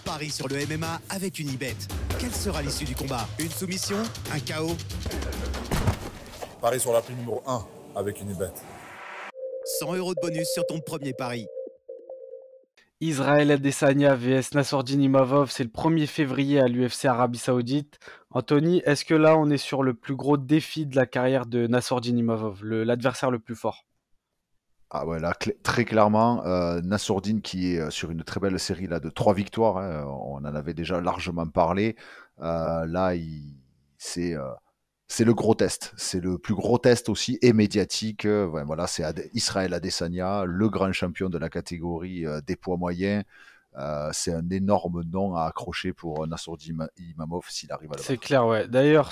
Parie sur le MMA avec Unibet. Quelle sera l'issue du combat? Une soumission? Un KO? Parie sur l'appli numéro 1 avec Unibet. 100 € de bonus sur ton premier pari. Israël Adesanya vs Nassourdine Imavov, c'est le 1er février à l'UFC Arabie Saoudite. Anthony, est-ce que là on est sur le plus gros défi de la carrière de Nassourdine Imavov, l'adversaire le plus fort? Ah ouais, là, très clairement, Nassourdine qui est sur une très belle série là, de 3 victoires, hein, on en avait déjà largement parlé. Là, c'est le gros test. C'est le plus gros test aussi et médiatique. Ouais, voilà, c'est Israël Adesanya, le grand champion de la catégorie des poids moyens. C'est un énorme nom à accrocher pour Nassourdine Imavov s'il arrive à le C'est battre. clair, ouais. D'ailleurs,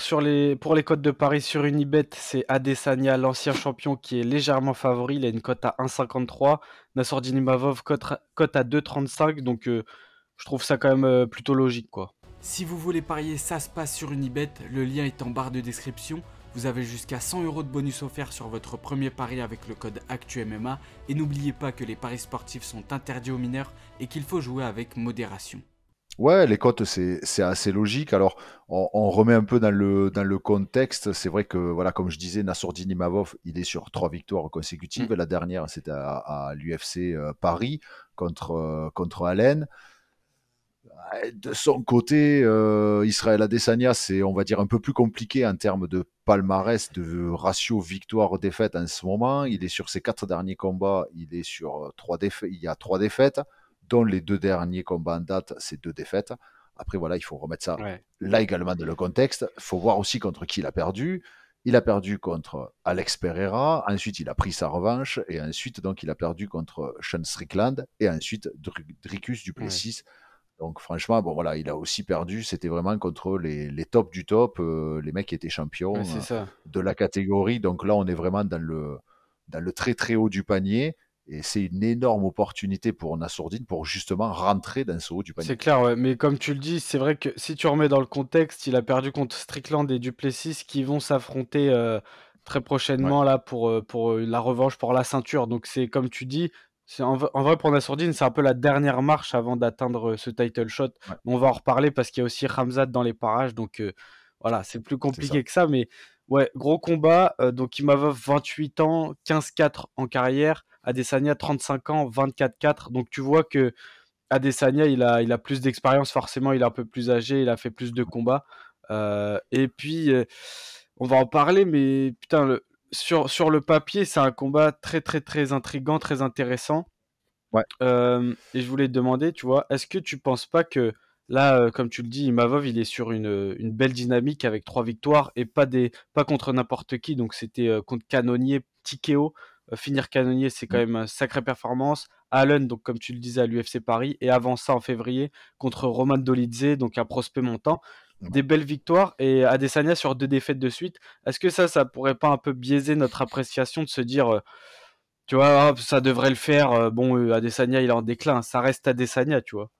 pour les cotes de paris sur Unibet, c'est Adesanya, l'ancien champion, qui est légèrement favori. Il a une cote à 1,53. Nassourdine Imavov, cote à 2,35. Donc, je trouve ça quand même plutôt logique, quoi. Si vous voulez parier, ça se passe sur Unibet. Le lien est en barre de description. Vous avez jusqu'à 100 € de bonus offert sur votre premier pari avec le code ActuMMA. Et n'oubliez pas que les paris sportifs sont interdits aux mineurs et qu'il faut jouer avec modération. Ouais, les cotes, c'est assez logique. Alors, on remet un peu dans le contexte. C'est vrai que, voilà, comme je disais, Nassourdine Imavov, il est sur 3 victoires consécutives. La dernière, c'était à l'UFC Paris contre Allen. De son côté, Israël Adesanya, c'est, on va dire, un peu plus compliqué en termes de palmarès, de ratio victoire-défaite en ce moment. Il est sur ses 4 derniers combats, il est sur 3 défaites. Il y a 3 défaites, dont les 2 derniers combats en date, c'est 2 défaites. Après, voilà, il faut remettre ça Ouais. là également dans le contexte. Il faut voir aussi contre qui il a perdu. Il a perdu contre Alex Pereira, ensuite il a pris sa revanche, et ensuite donc il a perdu contre Sean Strickland, et ensuite Dricus Ouais. Duplessis. Donc franchement, bon voilà, il a aussi perdu. C'était vraiment contre les tops du top, les mecs qui étaient champions Ouais, c'est ça. de la catégorie. Donc là, on est vraiment dans le très très haut du panier. Et c'est une énorme opportunité pour Nassourdine pour justement rentrer dans ce haut du C'est panier. clair, ouais. Mais comme tu le dis, c'est vrai que si tu remets dans le contexte, il a perdu contre Strickland et Duplessis qui vont s'affronter très Ouais, prochainement là pour la revanche pour la ceinture. Donc c'est comme tu dis, en vrai pour Nassourdine, c'est un peu la dernière marche avant d'atteindre ce title shot. ouais, Mais on va en reparler parce qu'il y a aussi Khamzat dans les parages. Donc voilà, c'est plus c'est ça. compliqué que ça. Mais ouais, gros combat. Donc Imavov 28 ans, 15-4 en carrière. Adesanya 35 ans, 24-4. Donc tu vois que Adesanya, il a plus d'expérience, forcément, il est un peu plus âgé, il a fait plus de combats. Et puis, on va en parler, mais putain, sur le papier, c'est un combat très, très, très intriguant, très intéressant. Ouais. Et je voulais te demander, tu vois, est-ce que tu penses pas que là, comme tu le dis, Imavov, il est sur une belle dynamique avec 3 victoires et pas contre n'importe qui. Donc, c'était contre Cannonier, Tikeo. Finir Cannonier, c'est quand Mm. même une sacrée performance. Allen, donc comme tu le disais, à l'UFC Paris. Et avant ça, en février, contre Roman Dolidze, donc un prospect montant. Ouais. Des belles victoires et Adesanya sur 2 défaites de suite. Est-ce que ça pourrait pas un peu biaiser notre appréciation de se dire, tu vois, ah, ça devrait le faire. Bon, Adesanya, il est en déclin. Ça reste Adesanya, tu vois.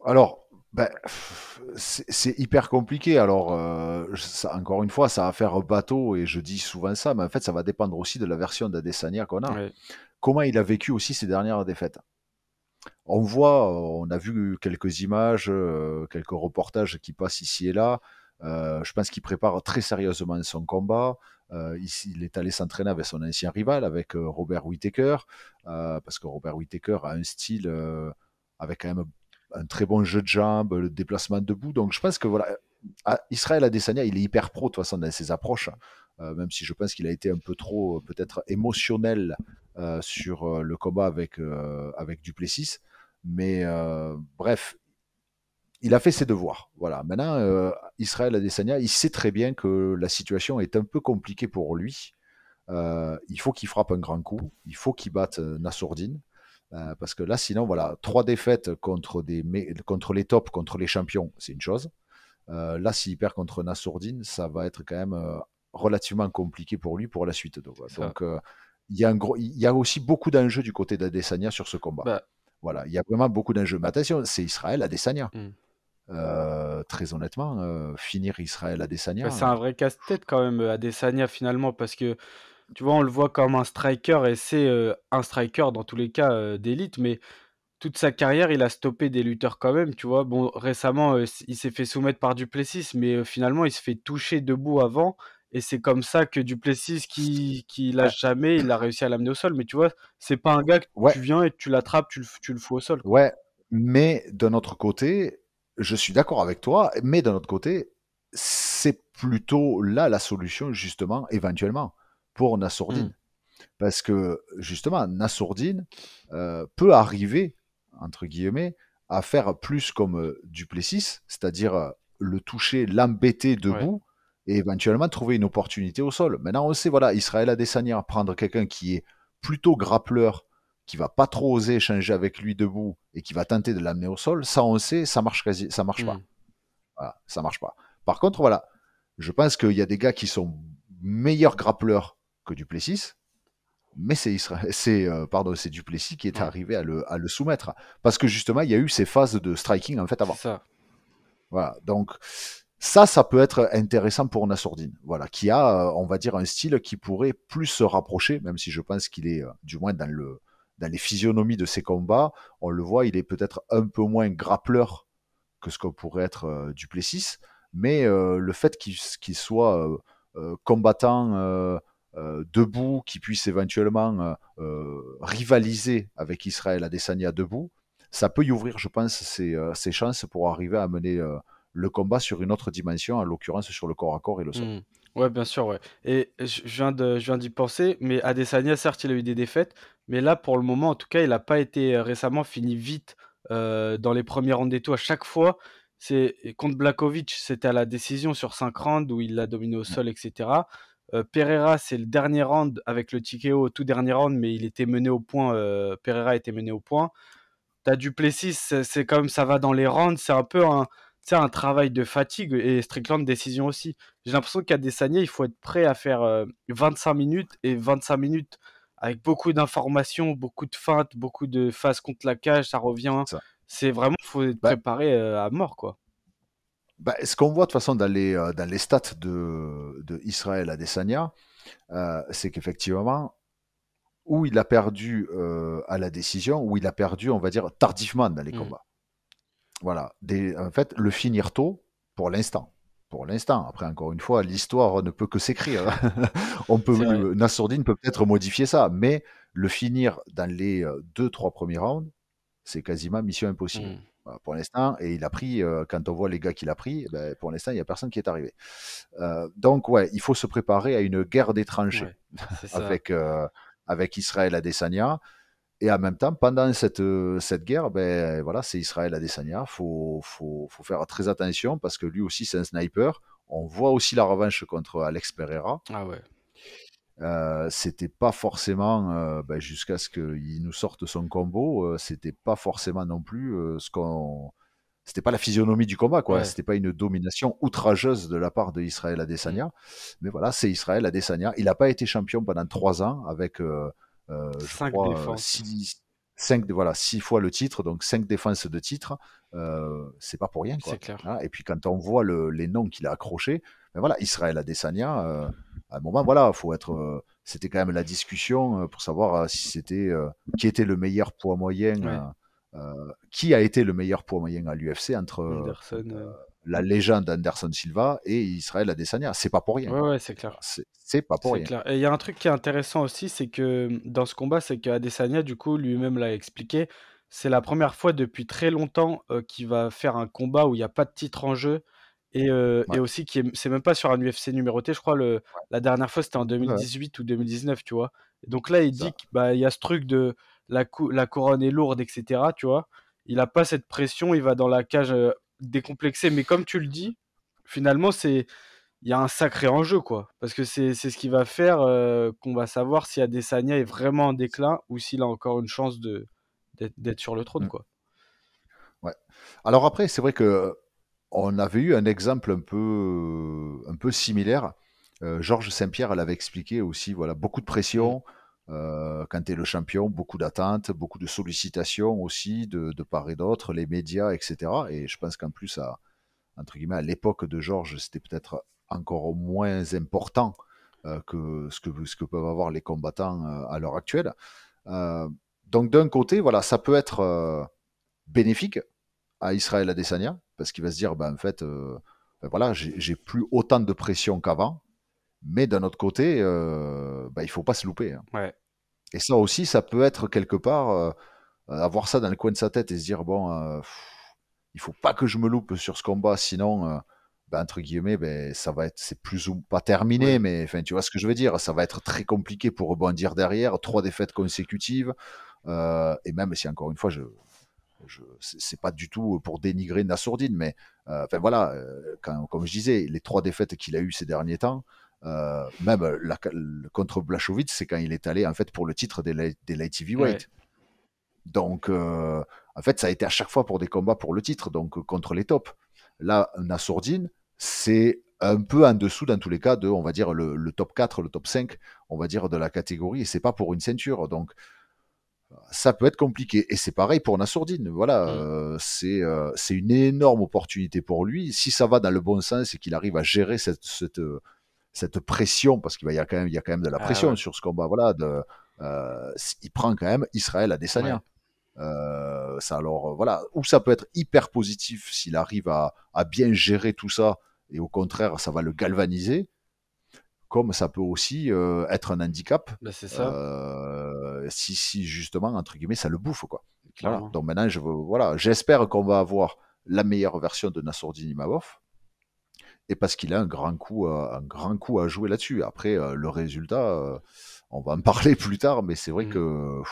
Alors, ben, c'est hyper compliqué. Alors, encore une fois, ça va faire bateau et je dis souvent ça, mais en fait, ça va dépendre aussi de la version d'Adesanya qu'on a. Ouais. Comment il a vécu aussi ses dernières défaites. On voit, on a vu quelques images, quelques reportages qui passent ici et là. Je pense qu'il prépare très sérieusement son combat. Ici, il est allé s'entraîner avec son ancien rival, avec Robert Whittaker, parce que Robert Whittaker a un style avec quand même un très bon jeu de jambes, le déplacement debout. Donc je pense que voilà, Israël Adesanya, il est hyper pro de toute façon dans ses approches, même si je pense qu'il a été un peu trop peut-être émotionnel sur le combat avec Duplessis. Mais bref, il a fait ses devoirs. Voilà. Maintenant, Israël Adesanya, il sait très bien que la situation est un peu compliquée pour lui. Il faut qu'il frappe un grand coup. Il faut qu'il batte Nassourdine. Parce que là, sinon, voilà, 3 défaites contre les tops, contre les champions, c'est une chose. Là, s'il perd contre Nassourdine, ça va être quand même relativement compliqué pour lui pour la suite. Donc, C'est ça. il y a aussi beaucoup d'enjeux du côté d'Adesanya sur ce combat. Bah, Voilà, il y a vraiment beaucoup d'enjeux. Mais attention, c'est Israël Adesanya. hmm. Très honnêtement, finir Israël Bah, Adesanya, c'est un vrai casse-tête quand même, Adesanya, finalement, parce que tu vois, on le voit comme un striker et c'est un striker dans tous les cas d'élite, mais toute sa carrière, il a stoppé des lutteurs quand même, tu vois. Bon, récemment, il s'est fait soumettre par Duplessis, mais finalement, il se fait toucher debout avant. Et c'est comme ça que Duplessis, qui Ouais, lâche jamais, il a réussi à l'amener au sol. Mais tu vois, c'est pas un gars que ouais, tu viens et tu l'attrapes, tu le fous au sol, quoi. ouais. Mais d'un autre côté, je suis d'accord avec toi, mais d'un autre côté, c'est plutôt là la solution, justement, éventuellement, pour Hmm. Nassourdine. Parce que, justement, Nassourdine peut arriver, entre guillemets, à faire plus comme Duplessis, c'est-à-dire le toucher, l'embêter Ouais. debout, et éventuellement trouver une opportunité au sol. Maintenant, on sait, voilà, Israël Adesanya, prendre quelqu'un qui est plutôt grappleur, qui va pas trop oser échanger avec lui debout, et qui va tenter de l'amener au sol, ça, on sait, ça marche Hmm. pas. Voilà, ça marche pas. Par contre, voilà, je pense qu'il y a des gars qui sont meilleurs grappleurs que Duplessis, mais c'est Duplessis qui est Ouais. arrivé à le soumettre. Parce que justement, il y a eu ces phases de striking en fait C'est avant. ça. Voilà. Donc, ça peut être intéressant pour Nassourdine. Voilà. Qui a, on va dire, un style qui pourrait plus se rapprocher, même si je pense qu'il est, du moins dans les physionomies de ses combats, on le voit, il est peut-être un peu moins grappleur que ce que pourrait être Duplessis. Mais le fait qu'il soit combattant debout, qui puisse éventuellement rivaliser avec Israël Adesanya debout, ça peut y ouvrir, je pense, ses chances pour arriver à mener le combat sur une autre dimension, en l'occurrence sur le corps à corps et le sol. Mmh. Ouais, bien sûr, ouais. Et je viens d'y penser, mais Adesanya, certes, il a eu des défaites, mais là, pour le moment, en tout cas, il a pas été, récemment fini vite, dans les premiers rounds et tout. À chaque fois, c'est contre Blachowicz, c'était à la décision sur 5 rounds où il l'a dominé au Ouais, sol et cetera. Pereira, c'est le dernier round avec le TKO au tout dernier round, mais il était mené au point, Pereira était mené au point. T'as Duplessis, c'est comme ça va dans les rounds, c'est un peu un, tu sais, un travail de fatigue et Strickland décision aussi. J'ai l'impression qu'à Desagna, il faut être prêt à faire 25 minutes et 25 minutes avec beaucoup d'informations, beaucoup de feintes, beaucoup de phases contre la cage, ça revient. c'est ça. C'est vraiment, faut être Ben, préparé à mort, quoi. ce qu'on voit de toute façon dans les stats de Israël Adesanya, c'est qu'effectivement, où il a perdu à la décision, où il a perdu, on va dire, tardivement dans les Mm. combats. Voilà. En fait, le finir tôt, pour l'instant. Pour l'instant. Après, encore une fois, l'histoire ne peut que s'écrire. C'est vrai. Nassourdine peut peut-être modifier ça, mais le finir dans les 2-3 premiers rounds, c'est quasiment mission impossible. Mm. Voilà, pour l'instant, et il a pris, quand on voit les gars qu'il a pris, ben, pour l'instant, il n'y a personne qui est arrivé. Donc, ouais, il faut se préparer à une guerre des tranchées Ouais, c'est ça. avec, avec Israël Adesanya. Et en même temps, pendant cette guerre, ben, voilà, c'est Israël Adesanya. Faut faire très attention parce que lui aussi, c'est un sniper. On voit aussi la revanche contre Alex Pereira. Ah ouais. C'était pas forcément, ben, jusqu'à ce qu'il nous sorte son combo, c'était pas forcément non plus c'était pas la physionomie du combat, quoi. Ouais. C'était pas une domination outrageuse de la part de Israël Mm. Adesanya. Mais voilà, c'est Israël Adesanya. Il n'a pas été champion pendant 3 ans avec, je 5 crois, défenses. voilà, 6 fois le titre, donc 5 défenses de titre. C'est pas pour rien, C'est quoi. clair. Hein. Et puis quand on voit les noms qu'il a accrochés, ben voilà, Israël Adesanya, à un moment, voilà, faut être. C'était quand même la discussion pour savoir si c'était qui était le meilleur poids moyen. Ouais. Qui a été le meilleur poids moyen à l'UFC entre Anderson. la légende Anderson Silva et Israël Adesanya. C'est pas pour rien, Ouais, quoi. ouais, c'est Voilà, clair. c'est pas pour C'est rien. clair. Et il y a un truc qui est intéressant aussi, c'est que dans ce combat, c'est qu'Adesanya, du coup, lui-même l'a expliqué, c'est la première fois depuis très longtemps qu'il va faire un combat où il n'y a pas de titre en jeu et Ouais. aussi c'est même pas sur un UFC numéroté. Je crois la dernière fois, c'était en Ouais, ouais, 2018 ou 2019, tu vois. Et donc là, il ça. dit qu'il bah, il y a ce truc de la couronne est lourde, etc. Tu vois. Il n'a pas cette pression, il va dans la cage décomplexé. Mais comme tu le dis, finalement, il y a un sacré enjeu, quoi. Parce que c'est ce qui va faire qu'on va savoir si Adesanya est vraiment en déclin ou s'il a encore une chance d'être sur le trône, Mm, quoi. ouais. Alors après, c'est vrai que on avait eu un exemple un peu similaire. Georges Saint-Pierre l'avait expliqué aussi. Voilà, beaucoup de Mm. pression quand tu es le champion, beaucoup d'attentes, beaucoup de sollicitations aussi de part et d'autre, les médias, etc. Et je pense qu'en plus, entre guillemets, à l'époque de Georges, c'était peut-être encore moins important que ce que peuvent avoir les combattants à l'heure actuelle. Euh, Donc d'un côté, voilà, ça peut être bénéfique à Israël Adesanya, parce qu'il va se dire, ben, en fait, ben voilà, j'ai plus autant de pression qu'avant, mais d'un autre côté, ben, il faut pas se louper, hein. Ouais. Et ça aussi, ça peut être quelque part, avoir ça dans le coin de sa tête et se dire, bon, il faut pas que je me loupe sur ce combat, sinon, ben, entre guillemets, ben, ça va être, c'est plus ou pas terminé, Oui. mais enfin, tu vois ce que je veux dire, ça va être très compliqué pour rebondir derrière, 3 défaites consécutives, et même si encore une fois, c'est pas du tout pour dénigrer Nassourdine, mais enfin voilà, comme je disais, les 3 défaites qu'il a eues ces derniers temps, même contre Blachowicz, c'est quand il est allé en fait pour le titre des light Ouais. heavyweight. Donc en fait, ça a été à chaque fois pour des combats pour le titre, donc contre les tops. Là, Nassourdine, c'est un peu en dessous dans tous les cas de, on va dire, le top 4, le top 5, on va dire, de la catégorie, et c'est pas pour une ceinture. Donc ça peut être compliqué. Et c'est pareil pour Nassourdine. Voilà, Mm. c'est une énorme opportunité pour lui. Si ça va dans le bon sens et qu'il arrive à gérer cette pression, parce qu'il y a quand même, il y a quand même de la Ah pression ouais. sur ce combat. Voilà, il prend quand même Israël Ouais. Adesanya. Ça alors voilà, ou ça peut être hyper positif s'il arrive à bien gérer tout ça, et au contraire, ça va le galvaniser, comme ça peut aussi être un handicap Bah, c'est ça, si justement, entre guillemets, ça le bouffe, quoi. Voilà. clairement. Donc maintenant, voilà, j'espère qu'on va avoir la meilleure version de Nassourdine Imavov, et parce qu'il a un grand coup à jouer là-dessus. Après, le résultat, on va en parler plus tard, mais c'est vrai Mm. que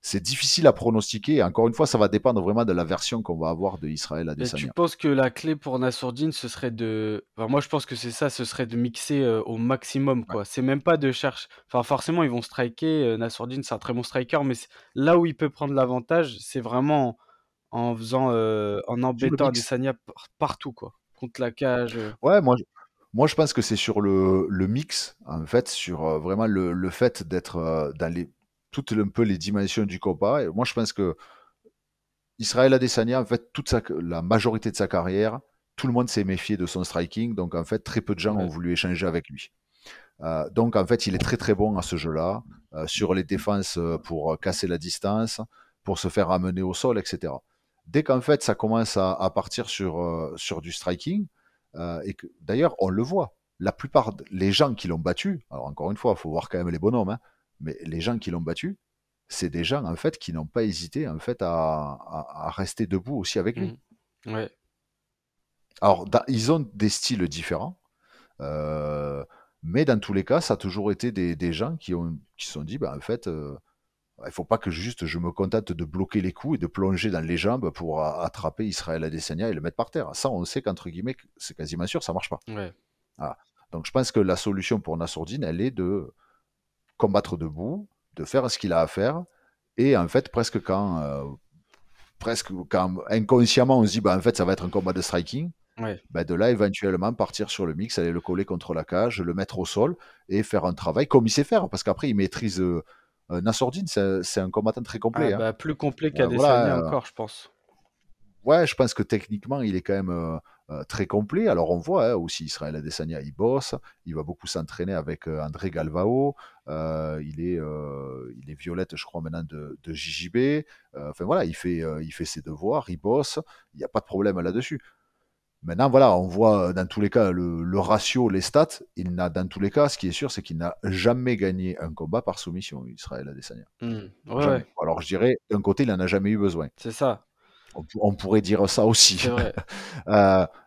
c'est difficile à pronostiquer. Et encore une fois, ça va dépendre vraiment de la version qu'on va avoir de Israël Et tu Adesanya. penses que la clé pour Nassourdine, ce serait de enfin, moi, je pense que c'est ça, ce serait de mixer, au maximum, Ouais. quoi. C'est même pas de chercher enfin, forcément, ils vont striker, Nassourdine, c'est un très bon striker, mais c là où il peut prendre l'avantage, c'est vraiment en faisant, en Sur le embêtant mix. Adesanya partout, quoi. Contre la cage, Ouais, moi je pense que c'est sur le mix, en fait, sur vraiment le fait d'être dans toutes un peu les dimensions du combat. Et moi, je pense que Israël Adesanya, en fait, la majorité de sa carrière, tout le monde s'est méfié de son striking. Donc, en fait, très peu de gens ont ouais. voulu échanger avec lui. Donc, en fait, il est très très bon à ce jeu-là, sur les défenses pour casser la distance, pour se faire amener au sol, etc. Dès qu'en fait ça commence à partir sur du striking, et que d'ailleurs on le voit, la plupart les gens qui l'ont battu, alors encore une fois, il faut voir quand même les bonhommes, hein, mais les gens qui l'ont battu, c'est des gens en fait qui n'ont pas hésité en fait à rester debout aussi avec lui. Mmh. Ouais. Alors ils ont des styles différents, euh, mais dans tous les cas, ça a toujours été des gens qui se sont dit, bah, en fait, il ne faut pas que juste je me contente de bloquer les coups et de plonger dans les jambes pour attraper Israël Adesanya et le mettre par terre. Ça, on sait qu'entre guillemets, c'est quasiment sûr, ça marche pas. Ouais. Voilà. Donc je pense que la solution pour Nassourdine, elle est de combattre debout, de faire ce qu'il a à faire, et en fait, presque quand inconsciemment on se dit, bah, en fait, ça va être un combat de striking, Ouais. bah, de là, éventuellement, partir sur le mix, aller le coller contre la cage, le mettre au sol et faire un travail comme il sait faire. Parce qu'après, il maîtrise. Nassourdine, c'est un combattant très Ah complet, hein. bah, plus complet qu'Adesanya Voilà. encore, je pense. Ouais, je pense que techniquement, il est quand même très complet. Alors, on voit hein, aussi Israël Adesanya, il bosse. Il va beaucoup s'entraîner avec André Galvao. Il est violette, je crois, maintenant de JJB. Enfin, voilà, il fait ses devoirs, il bosse. Il n'y a pas de problème là-dessus. Maintenant, voilà, on voit dans tous les cas le ratio, les stats. Dans tous les cas, ce qui est sûr, c'est qu'il n'a jamais gagné un combat par soumission, Israël Adesanya. Mmh. Ouais, ouais, Jamais. Alors, je dirais, d'un côté, il n'en a jamais eu besoin. c'est ça, On pourrait dire ça aussi. c'est vrai.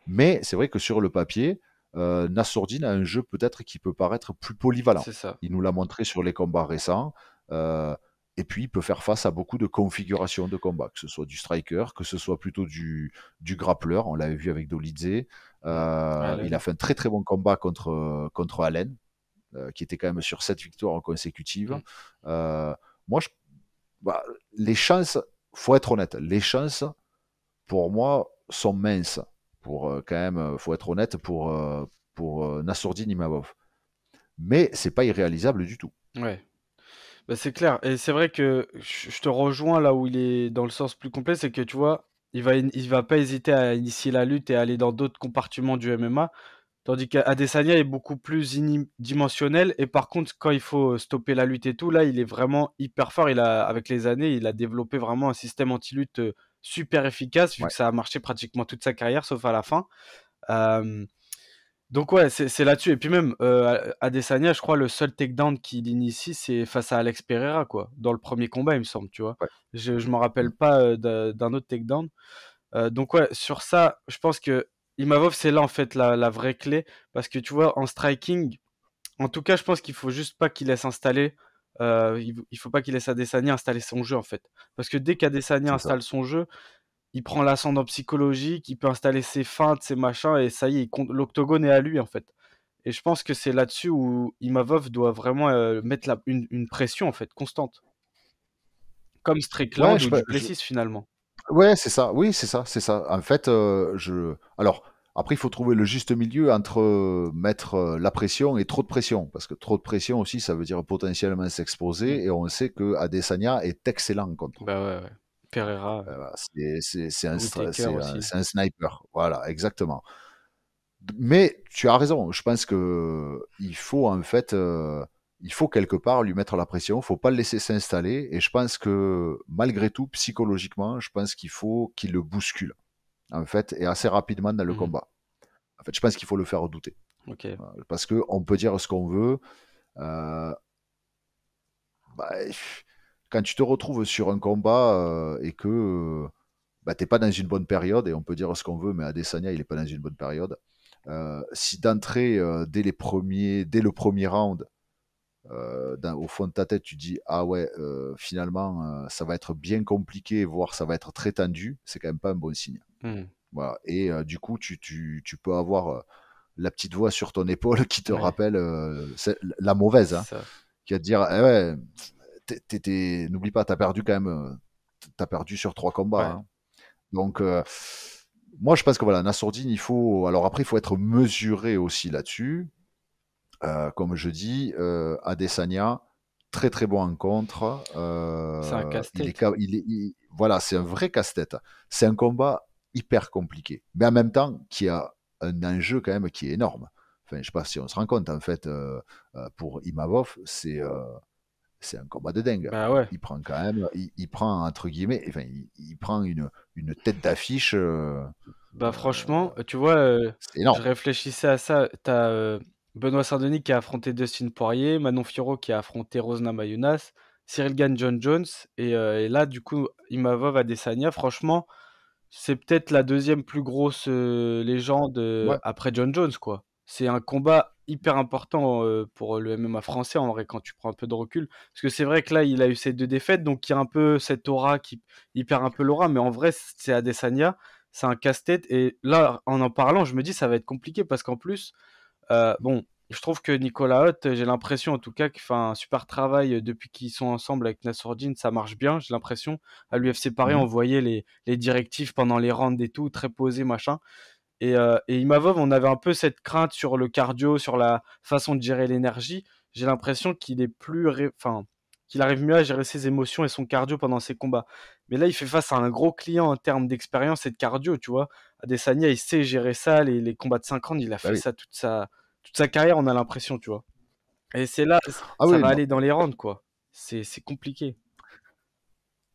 Mais c'est vrai que sur le papier, Nassourdine a un jeu peut-être qui peut paraître plus polyvalent. C'est ça. Il nous l'a montré sur les combats récents. euh, et puis, il peut faire face à beaucoup de configurations de combat, que ce soit du striker, que ce soit plutôt du grappleur. On l'avait vu avec Dolidze. Mmh. Il a Allen. fait un très très bon combat contre Allen, qui était quand même sur 7 victoires consécutives. Mmh. Moi, bah, les chances, faut être honnête, les chances pour moi, sont minces. Pour quand même, faut être honnête pour Nassourdine Imavov. Mais c'est pas irréalisable du tout. Ouais. Bah, c'est clair et c'est vrai que je te rejoins là où il est dans le sens plus complet, c'est que tu vois, il va pas hésiter à initier la lutte et à aller dans d'autres compartiments du MMA Tandis qu'Adesanya est beaucoup plus unidimensionnel. Et par contre, quand il faut stopper la lutte et tout, là, il est vraiment hyper fort. Avec les années, il a développé vraiment un système anti-lutte super efficace, vu Ouais. que ça a marché pratiquement toute sa carrière, sauf à la fin. Euh, donc ouais, c'est là-dessus. Et puis même, Adesanya, je crois, le seul takedown qu'il initie, c'est face à Alex Pereira, quoi. Dans le premier combat, il me semble, tu vois. Ouais. Je m'en Mm. rappelle pas d'un autre takedown. Donc ouais, sur ça, je pense que Imavov, c'est là en fait la vraie clé. Parce que tu vois, en striking, en tout cas, je pense qu'il faut juste pas qu'il laisse installer. Il faut pas qu'il laisse Adesanya installer son jeu en fait. Parce que dès qu'Adesanya C'est ça. installe son jeu, il prend l'ascendant psychologique, il peut installer ses feintes, ses machins, et ça y est, l'octogone est à lui en fait. Et je pense que c'est là-dessus où Imavov doit vraiment mettre une pression en fait, constante. Comme Ouais, Strickland ou Duplessis finalement. ouais, c'est ça. Oui, c'est ça. En fait, alors, après, il faut trouver le juste milieu entre mettre la pression et trop de pression. Parce que trop de pression aussi, ça veut dire potentiellement Mm. s'exposer. Et on sait que Adesanya est excellent contre. Bah ouais, ouais. Pereira, Voilà, Whittaker aussi. c'est un sniper. Voilà, exactement. Mais tu as raison. Je pense que il faut en fait, il faut quelque part lui mettre la pression. Il faut pas le laisser s'installer. Et je pense que malgré tout, psychologiquement, je pense qu'il faut qu'il le bouscule en fait, et assez rapidement dans le Mhm. combat. En fait, je pense qu'il faut le faire douter. Ok. Parce que on peut dire ce qu'on veut. euh, bah, quand tu te retrouves sur un combat et que bah, t'es pas dans une bonne période, et on peut dire ce qu'on veut, mais Adesanya, il est pas dans une bonne période. Si d'entrée, dès le premier round, au fond de ta tête, tu dis ah ouais, finalement, ça va être bien compliqué, voire ça va être très tendu, c'est quand même pas un bon signe. Mhm. Voilà. Et du coup, tu peux avoir la petite voix sur ton épaule qui te Ouais, rappelle la mauvaise, hein, c'est ça. qui va te dire eh ouais, n'oublie pas, t'as perdu quand même, t'as perdu sur 3 combats, Ouais. hein. Donc, moi, je pense que voilà, Nassourdine, il faut. Alors après, il faut être mesuré aussi là-dessus. Comme je dis, Adesanya, très très bon en contre. C'est un casse-tête. Voilà, c'est un vrai casse-tête. C'est un combat hyper compliqué, mais en même temps, qui a un enjeu quand même qui est énorme. Enfin, je sais pas si on se rend compte, en fait, pour Imavov, c'est un combat de dingue. Bah ouais. Il prend quand même, il prend entre guillemets, enfin, il prend une tête d'affiche, Bah euh, franchement, tu vois, c'est je énorme. réfléchissais à ça. T'as Benoît Saint-Denis qui a affronté Dustin Poirier, Manon Fiorot qui a affronté Rosna Mayunas, Cyril Gane, John Jones, et là, du coup, Imavov Adesanya, franchement, c'est peut-être la deuxième plus grosse légende Ouais, après John Jones, quoi. C'est un combat hyper important pour le MMA français, en vrai, quand tu prends un peu de recul. Parce que c'est vrai que là, il a eu ces 2 défaites, donc il y a un peu cette aura il perd un peu l'aura, mais en vrai, c'est Adesanya, c'est un casse-tête. Et là, en parlant, je me dis, ça va être compliqué parce qu'en plus, bon, je trouve que Nicolas Hoth, j'ai l'impression en tout cas qu'il fait un super travail depuis qu'ils sont ensemble avec Nassourdine, ça marche bien, j'ai l'impression. À l'UFC Paris, on mhm, voyait les directives pendant les rounds et tout, très posé, machin. Et Imavov, on avait un peu cette crainte sur le cardio, sur la façon de gérer l'énergie. J'ai l'impression qu'il est enfin, qu'il arrive mieux à gérer ses émotions et son cardio pendant ses combats. Mais là, il fait face à un gros client en termes d'expérience et de cardio, tu vois. Adesanya, il sait gérer ça, les combats de 5 rounds, il a bah fait oui. ça toute sa carrière, on a l'impression, tu vois. Et c'est là, Ah ça oui, va non. aller dans les rounds, quoi. C'est compliqué.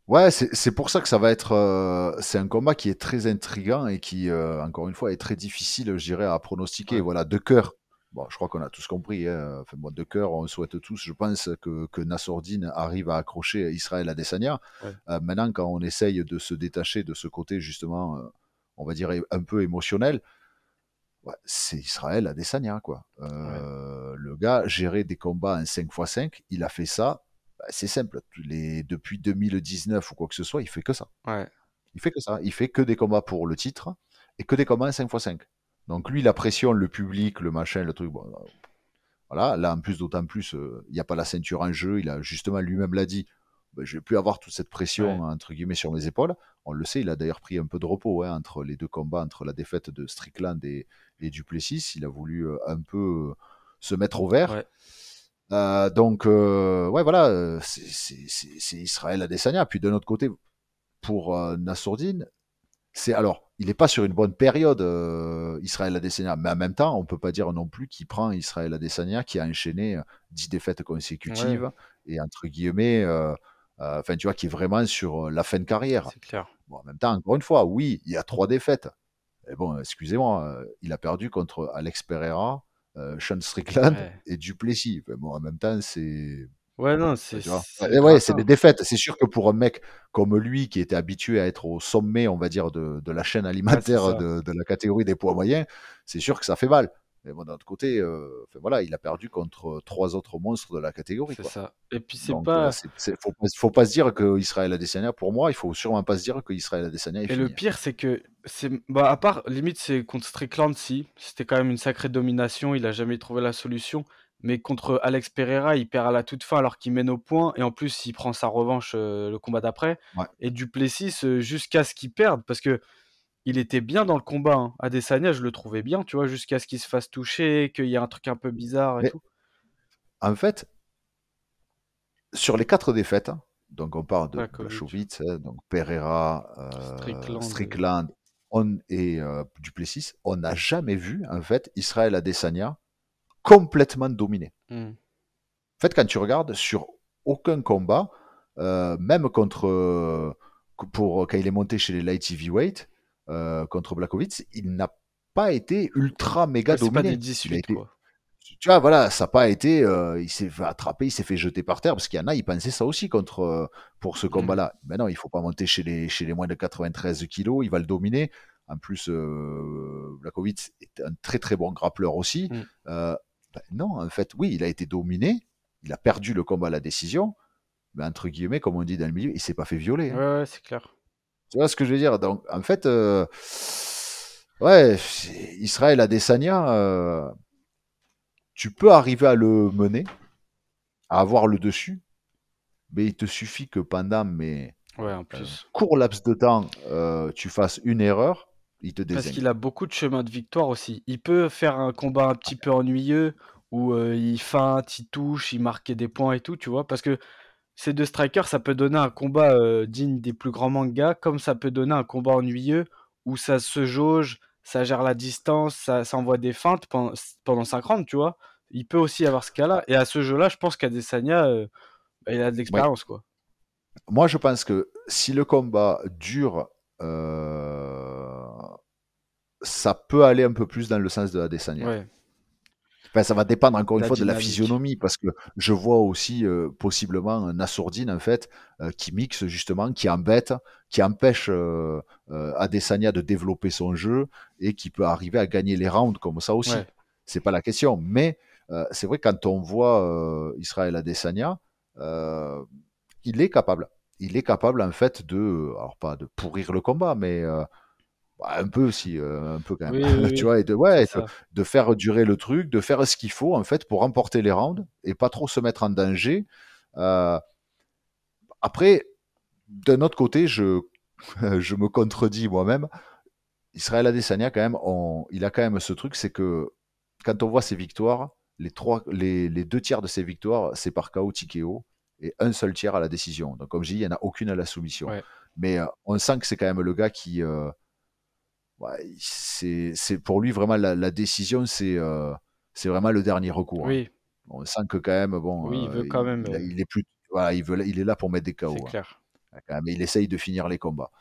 Ouais, c'est pour ça que ça va être. C'est un combat qui est très intriguant et qui, encore une fois, est très difficile, je dirais, à pronostiquer. Ouais. Voilà, de cœur. Bon, je crois qu'on a tous compris, hein. Enfin, bon, de cœur, on souhaite tous, je pense, que Nassourdine arrive à accrocher Israël Adesanya. Ouais. Maintenant, quand on essaye de se détacher de ce côté, justement, on va dire un peu émotionnel, ouais, c'est Israël Adesanya, quoi. Ouais. Le gars gérait des combats en 5x5, il a fait ça, bah, c'est simple. Depuis 2019 ou quoi que ce soit, il fait que ça. Ouais. Il fait que ça. Il fait que des combats pour le titre et que des combats en 5x5. Donc lui, la pression, le public, le machin, le truc, bon, voilà. Là, en plus, d'autant plus, il n'y a pas la ceinture en jeu. Il a justement lui-même l'a dit. Ben, je vais plus avoir toute cette pression Ouais. entre guillemets sur mes épaules. On le sait, il a d'ailleurs pris un peu de repos, hein, entre les 2 combats, entre la défaite de Strickland et Duplessis. Il a voulu un peu se mettre au vert. Ouais. Donc, ouais, voilà, c'est Israël Adesanya. Puis d'un autre côté, pour Nassourdine, alors, il n'est pas sur une bonne période, Israël Adesanya. Mais en même temps, on ne peut pas dire non plus qu'il prend Israël Adesanya qui a enchaîné 10 défaites Ouais, consécutives et entre guillemets, enfin, tu vois, qui est vraiment sur la fin de carrière. c'est clair. Bon, en même temps, encore une fois, oui, il y a 3 défaites. Et bon, excusez-moi, il a perdu contre Alex Pereira, Sean Strickland Ouais. et Duplessis. Enfin, bon, en même temps, c'est. Ouais, non, Enfin, tu vois. c'est Ouais, c'est des gratin. défaites. C'est sûr que pour un mec comme lui, qui était habitué à être au sommet, on va dire, de la chaîne Ouais, c'est alimentaire ça. de la catégorie des poids moyens, c'est sûr que ça fait mal. Mais bon, d'un autre côté, enfin, voilà, il a perdu contre 3 autres monstres de la catégorie, C'est quoi. ça. Et puis c'est Donc, pas. faut pas se dire que Israël Adesanya, pour moi, il faut sûrement pas se dire que Israël Adesanya est Et le fini, hein. pire, c'est que c'est bah, à part limite c'est contre Strickland si, c'était quand même une sacrée domination, il a jamais trouvé la solution. Mais contre Alex Pereira, il perd à la toute fin alors qu'il mène au point et en plus il prend sa revanche le combat d'après. Ouais. Et Duplessis jusqu'à ce qu'il perde parce que il était bien dans le combat. Hein. Adesanya, je le trouvais bien, tu vois, jusqu'à ce qu'il se fasse toucher, qu'il y ait un truc un peu bizarre et Mais tout. en fait, sur les 4 défaites, hein, donc on parle de Blachowicz, Blachowicz, donc Pereira, Strickland. Strickland et Duplessis, on n'a jamais vu en fait Israël Adesanya complètement dominé. Hmm. En fait, quand tu regardes sur aucun combat, même contre pour quand il est monté chez les light heavyweight contre Blachowicz, il n'a pas été ultra méga Ouais, c'est pas des dominé. Il a 18 été, quoi. tu vois, voilà, ça n'a pas été. Il s'est fait attraper, il s'est fait jeter par terre, parce qu'il y en a, ils pensaient ça aussi pour ce Hmm. combat-là. Mais non, il ne faut pas monter chez les moins de 93 kilos, il va le dominer. En plus, Blachowicz est un très très bon grappleur aussi. Hmm. Non, en fait, oui, il a été dominé, il a perdu le combat à la décision, mais entre guillemets, comme on dit dans le milieu, il s'est pas fait violer, Ouais, hein. ouais, c'est clair. Tu vois ce que je veux dire? Donc, en fait, ouais, Israël Adesanya, tu peux arriver à le mener, à avoir le dessus, mais il te suffit que pendant Ouais, en un plus. court laps de temps, tu fasses une erreur, il te Parce désingue. qu'il a beaucoup de chemins de victoire aussi. Il peut faire un combat un petit peu ennuyeux où il feinte, il touche, il marque des points et tout, tu vois. Parce que ces deux strikers, ça peut donner un combat digne des plus grands mangas, comme ça peut donner un combat ennuyeux où ça se jauge, ça gère la distance, ça envoie des feintes pendant 5 rounds, tu vois. Il peut aussi avoir ce cas-là. Et à ce jeu-là, je pense qu'Adesanya, bah, il a de Oui. l'expérience, quoi. Moi, je pense que si le combat dure, euh, ça peut aller un peu plus dans le sens de Adesanya. Ouais, Enfin, ça va dépendre encore une la fois de la dynamique. physionomie, parce que je vois aussi possiblement un Nassourdine en fait qui mixe justement, qui embête, qui empêche Adesanya de développer son jeu et qui peut arriver à gagner les rounds comme ça Ouais. aussi. C'est pas la question, mais c'est vrai quand on voit Israël Adesanya, euh, il est capable. Il est capable en fait de, alors pas de pourrir le combat, mais bah, un peu aussi, un peu quand même. Oui, oui, Tu oui. vois, et C'est ouais, ça. de faire durer le truc, de faire ce qu'il faut en fait pour remporter les rounds et pas trop se mettre en danger. Euh, Après, d'un autre côté, je me contredis moi-même. Israël Adesanya, quand même, il a quand même ce truc, c'est que quand on voit ses victoires, les 2 tiers de ses victoires, c'est par KO TKO et un seul tiers à la décision. Donc, comme je dis, il n'y en a aucune à la soumission. Ouais. Mais on sent que c'est quand même le gars qui, ouais, c'est pour lui vraiment la décision, c'est vraiment le dernier recours, hein. Oui, On sent que quand même, bon, oui, il veut quand même. il est plus, voilà, il est là pour mettre des C'est KO, hein. clair. Quand même, il essaye de finir les combats.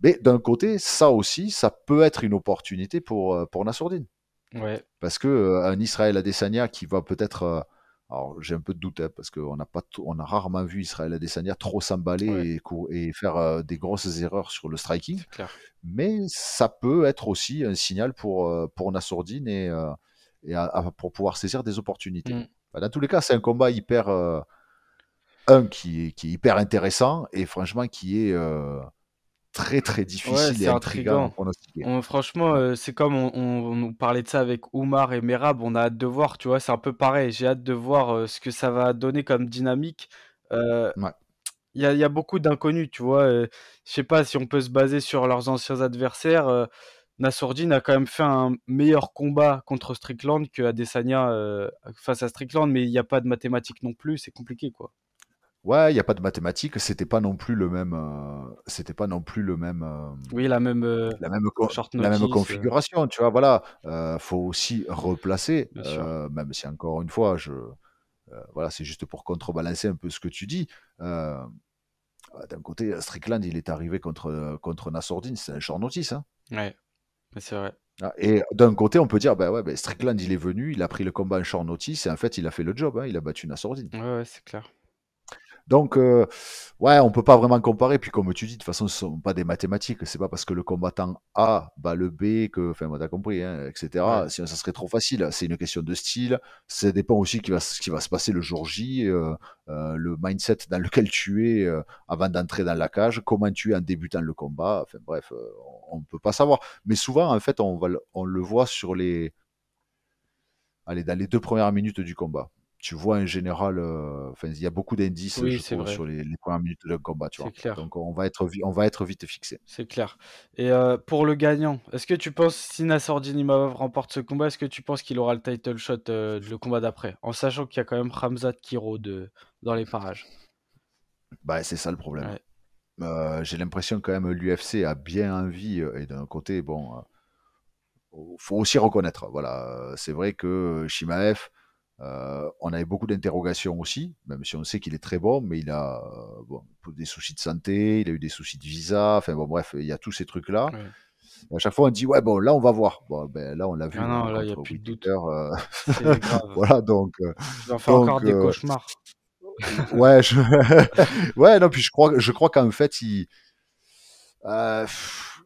Mais d'un côté, ça aussi, ça peut être une opportunité pour Nassourdine. Ouais. Parce que un Israël Adesanya qui va peut-être. Alors, j'ai un peu de doute, hein, parce qu'on n'a pas, on a rarement vu Israël Adesanya trop s'emballer Ouais. et faire des grosses erreurs sur le striking. C'est clair. Mais ça peut être aussi un signal pour Nassourdine pour pouvoir saisir des opportunités. Mm. Enfin, dans tous les cas, c'est un combat hyper. Qui est hyper intéressant et franchement qui est très très Ouais, difficile et c'est intriguant à intriguant. pronostiquer. Franchement, Ouais. c'est comme on nous parlait de ça avec Oumar et Merab, on a hâte de voir, tu vois, c'est un peu pareil. J'ai hâte de voir ce que ça va donner comme dynamique. Euh, Ouais. il y a beaucoup d'inconnus, tu vois. Je sais pas si on peut se baser sur leurs anciens adversaires. Nassourdine a quand même fait un meilleur combat contre Strickland que Adesanya face à Strickland, mais il n'y a pas de mathématiques non plus, c'est compliqué, quoi. Ouais, il y a pas de mathématiques, c'était pas non plus le même, Oui, la même short la même notice, configuration, tu vois? Voilà, faut aussi replacer, bien sûr. même si encore une fois, voilà, c'est juste pour contrebalancer un peu ce que tu dis. D'un côté, Strickland, il est arrivé contre Nassourdine, c'est un short notice, hein. Ouais, mais c'est vrai. Ah, et d'un côté, on peut dire, bah ouais, bah, Strickland, il est venu, il a pris le combat en short notice, et en fait, il a fait le job, hein, il a battu Nassourdine. Ouais, ouais, c'est clair. Donc, ouais, on peut pas vraiment comparer. Puis, comme tu dis, de toute façon, ce sont pas des mathématiques. C'est pas parce que le combattant A bat le B que, enfin, moi, t'as compris, hein, Ouais. etc. Sinon, ça serait trop facile. C'est une question de style. Ça dépend aussi ce qui va se passer le jour J, le mindset dans lequel tu es avant d'entrer dans la cage, comment tu es en débutant le combat. Enfin, bref, on ne peut pas savoir. Mais souvent, en fait, on le voit allez, dans les 2 premières minutes du combat. Tu vois en général, enfin, il y a beaucoup d'indices, Oui, je c'est trouve, vrai, sur les premières minutes d'un combat, tu c'est vois? clair. Donc on va être vite fixé. C'est clair. Et pour le gagnant, est-ce que tu penses si Nassourdine Imavov remporte ce combat, est-ce que tu penses qu'il aura le title shot, le combat d'après? En sachant qu'il y a quand même Khamzat qui rôde, dans les parages. Bah, c'est ça le problème. Ouais. J'ai l'impression quand même l'UFC a bien envie, et d'un côté, bon, faut aussi reconnaître, voilà, c'est vrai que Chimaev, on avait beaucoup d'interrogations aussi, même si on sait qu'il est très bon, mais il a, bon, des soucis de santé, il a eu des soucis de visa, enfin bon bref, il y a tous ces trucs-là. Ouais. À chaque fois, on dit, ouais, bon, là, on va voir. Bon, ben, là, on l'a Ah vu non, là, il y a contre plus de Whittaker. doute. C'est grave. Voilà, Je vais en faire encore donc des cauchemars. ouais, ouais, non, puis je crois qu'en fait, pff,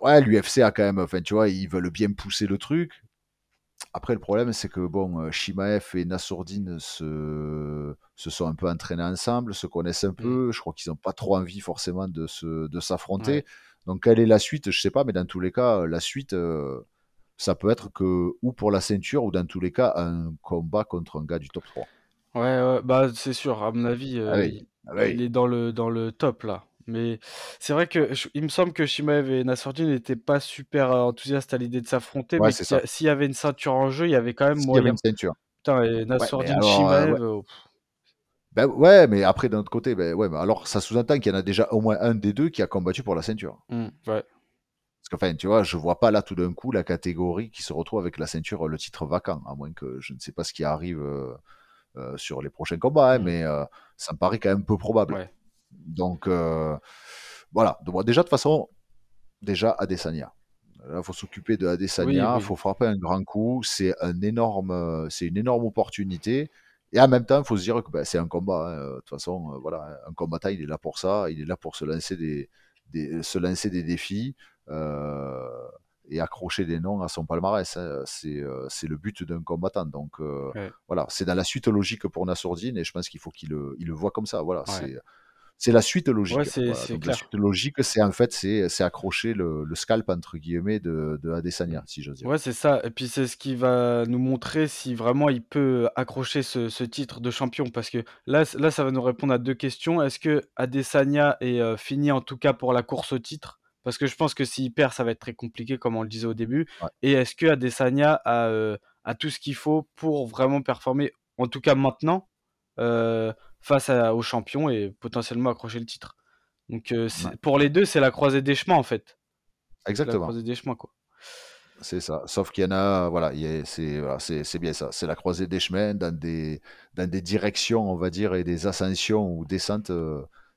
ouais, l'UFC a quand même, enfin, tu vois, ils veulent bien pousser le truc. Après, le problème, c'est que, bon, Shimaev et Nassourdine se sont un peu entraînés ensemble, se connaissent un Mmh. peu. Je crois qu'ils n'ont pas trop envie, forcément, de Ouais. s'affronter. Donc, quelle est la suite? Je sais pas, mais dans tous les cas, la suite, ça peut être que, ou pour la ceinture, ou dans tous les cas, un combat contre un gars du top 3. Ouais, ouais, bah, c'est sûr, à mon avis, Ah oui, ah il oui. est dans le top là. Mais c'est vrai que il me semble que Shimaev et Nassourdine n'étaient pas super enthousiastes à l'idée de s'affronter, Ouais, mais c'est ça. s'il y avait une ceinture en jeu, il y avait quand même S'il y avait une moyen. ceinture. Putain, et Ouais, mais Nassourdine alors, ouais. Shimaev, Ben ouais, mais après, d'un autre côté, ben ouais, mais alors, ça sous-entend qu'il y en a déjà au moins un des deux qui a combattu pour la ceinture. ouais, Parce que, enfin, tu vois, je vois pas là tout d'un coup la catégorie qui se retrouve avec la ceinture, le titre vacant, à moins que je ne sais pas ce qui arrive sur les prochains combats, hein, mmh, mais ça me paraît quand même peu probable. ouais. Donc, voilà. Donc, bon, déjà, de toute façon, déjà, Adesanya. Là, il faut s'occuper de Oui, Adesanya, il oui, faut frapper un grand coup. C'est une énorme opportunité. Et en même temps, il faut se dire que ben, c'est un combat, hein. De toute façon, voilà, un combattant, il est là pour ça. Il est là pour se lancer se lancer des défis euh, et accrocher des noms à son palmarès, hein. C'est le but d'un combattant. Donc, ouais, voilà, c'est dans la suite logique pour Nassourdine et je pense qu'il faut il le voit comme ça. Voilà, ouais. c'est la suite Ouais, logique. c'est Voilà. c'est Donc la clair. suite logique, c'est en fait c'est accrocher le scalp entre guillemets de Mmh. Adesanya, si j'ose dire. Ouais, c'est ça et puis c'est ce qui va nous montrer si vraiment il peut accrocher ce titre de champion parce que là, ça va nous répondre à 2 questions. Est-ce que Adesanya est, fini en tout cas pour la course au titre? Parce que je pense que s'il perd, ça va être très compliqué comme on le disait au début Ouais. et est-ce que Adesanya a tout ce qu'il faut pour vraiment performer, en tout cas maintenant, face au champion et potentiellement accrocher le titre? Donc Ouais. pour les 2, c'est la croisée des chemins en fait. C'est la Exactement. croisée des chemins, quoi. C'est ça. Sauf qu'il y en a, voilà, voilà, c'est bien ça. C'est la croisée des chemins dans des directions, on va dire, et des ascensions ou descentes.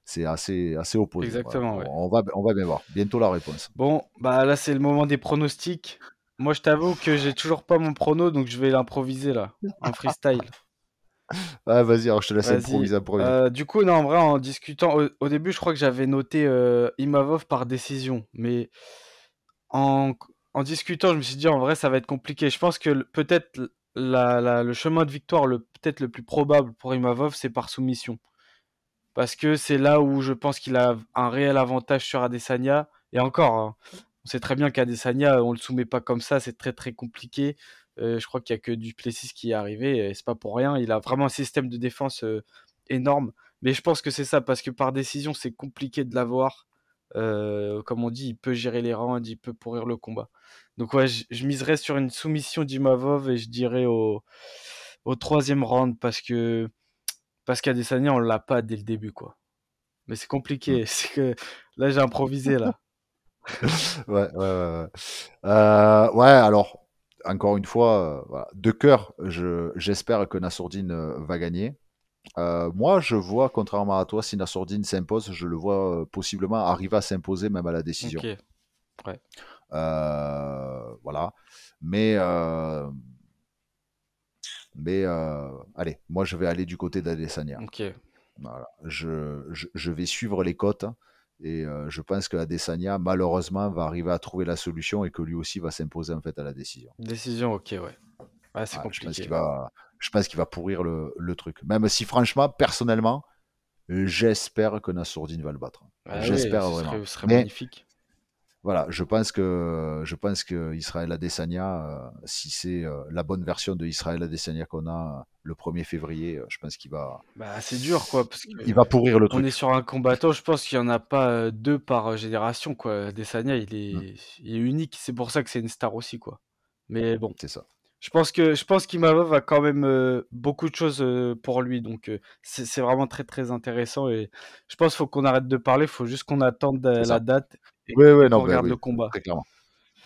C'est assez opposé. Voilà. Exactement, ouais. On va bien voir. Bientôt la réponse. Bon, bah, là, c'est le moment des pronostics. Moi, je t'avoue que j'ai toujours pas mon prono, donc je vais l'improviser là, en freestyle. Ah, vas-y, alors je te laisse Vas-y. improviser en premier. Du coup, non, en vrai, en discutant, au début, je crois que j'avais noté Imavov par décision, mais en, en discutant, je me suis dit, en vrai, ça va être compliqué. Je pense que peut-être le chemin de victoire peut-être le plus probable pour Imavov, c'est par soumission. Parce que c'est là où je pense qu'il a un réel avantage sur Adesanya. Et encore, hein, on sait très bien qu'Adesanya, on le soumet pas comme ça, c'est très très compliqué. Je crois qu'il y a que Duplessis qui est arrivé, et c'est pas pour rien. Il a vraiment un système de défense énorme. Mais je pense que c'est ça, parce que par décision, c'est compliqué de l'avoir. Comme on dit, il peut gérer les rounds, il peut pourrir le combat. Donc ouais, je miserais sur une soumission d'Imavov et je dirais au troisième round parce que Parce qu'Adesanya, on l'a pas dès le début, quoi. Mais c'est compliqué. C'est que là, j'ai improvisé, là. Ouais. Ouais, alors, encore une fois, voilà, de cœur, j'espère que Nassourdine va gagner. Moi, je vois, contrairement à toi, si Nassourdine s'impose, je le vois possiblement arriver à s'imposer même à la décision. Ok, ouais. Voilà. Mais, allez, moi, je vais aller du côté d'Adesanya. Ok. Voilà. Je vais suivre les cotes et je pense que Adesanya, malheureusement, va arriver à trouver la solution et que lui aussi va s'imposer en fait à la décision. Décision, ok, ouais. Ouais, c'est Ouais, compliqué. je pense qu'il va pourrir le truc. Même si, franchement, personnellement, j'espère que Nassourdine va le battre. Ah oui, J'espère vraiment. ce serait Mais magnifique. voilà, je pense que Israël Adesanya, si c'est la bonne version de Israël Adesanya qu'on a le 1er février, je pense Bah, c'est dur, quoi, parce que il va pourrir le on est truc. sur un combattant, je pense qu'il y en a pas 2 par génération, quoi. Adesanya, Mm, il est unique. C'est pour ça que c'est une star aussi, quoi. Mais bon, c'est ça. je pense qu'Imavov a quand même beaucoup de choses pour lui, donc c'est vraiment très très intéressant. Et je pense qu'il faut qu'on arrête de parler, il faut juste qu'on attende C'est la ça. date et Oui, oui, non, qu'on ben regarde oui, le combat. très clairement.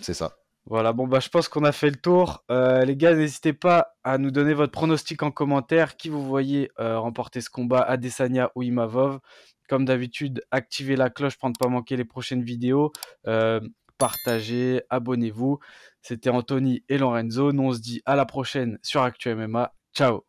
C'est ça. Voilà, bon bah je pense qu'on a fait le tour. Les gars, n'hésitez pas à nous donner votre pronostic en commentaire. Qui vous voyez remporter ce combat, Adesanya ou Imavov? Comme d'habitude, activez la cloche pour ne pas manquer les prochaines vidéos. Euh, Partagez, abonnez-vous. C'était Anthony et Lorenzo. Nous on se dit à la prochaine sur Actu MMA. Ciao.